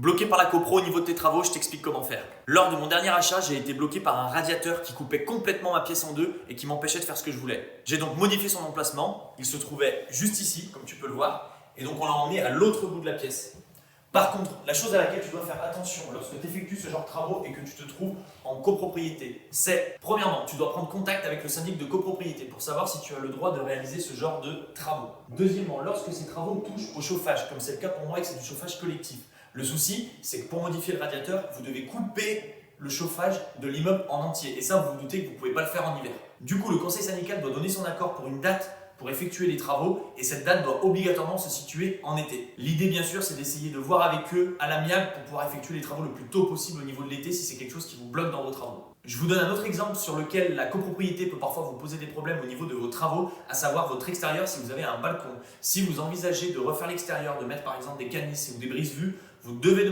Bloqué par la copro au niveau de tes travaux, je t'explique comment faire. Lors de mon dernier achat, j'ai été bloqué par un radiateur qui coupait complètement ma pièce en deux et qui m'empêchait de faire ce que je voulais. J'ai donc modifié son emplacement, il se trouvait juste ici, comme tu peux le voir, et donc on l'a emmené à l'autre bout de la pièce. Par contre, la chose à laquelle tu dois faire attention lorsque tu effectues ce genre de travaux et que tu te trouves en copropriété, c'est, premièrement, tu dois prendre contact avec le syndic de copropriété pour savoir si tu as le droit de réaliser ce genre de travaux. Deuxièmement, lorsque ces travaux touchent au chauffage, comme c'est le cas pour moi et que c'est du chauffage collectif, le souci, c'est que pour modifier le radiateur, vous devez couper le chauffage de l'immeuble en entier. Et ça, vous vous doutez que vous ne pouvez pas le faire en hiver. Du coup, le conseil syndical doit donner son accord pour une date pour effectuer les travaux et cette date doit obligatoirement se situer en été. L'idée, bien sûr, c'est d'essayer de voir avec eux à l'amiable pour pouvoir effectuer les travaux le plus tôt possible au niveau de l'été si c'est quelque chose qui vous bloque dans vos travaux. Je vous donne un autre exemple sur lequel la copropriété peut parfois vous poser des problèmes au niveau de vos travaux, à savoir votre extérieur si vous avez un balcon. Si vous envisagez de refaire l'extérieur, de mettre par exemple des canisses ou des brise-vues, vous devez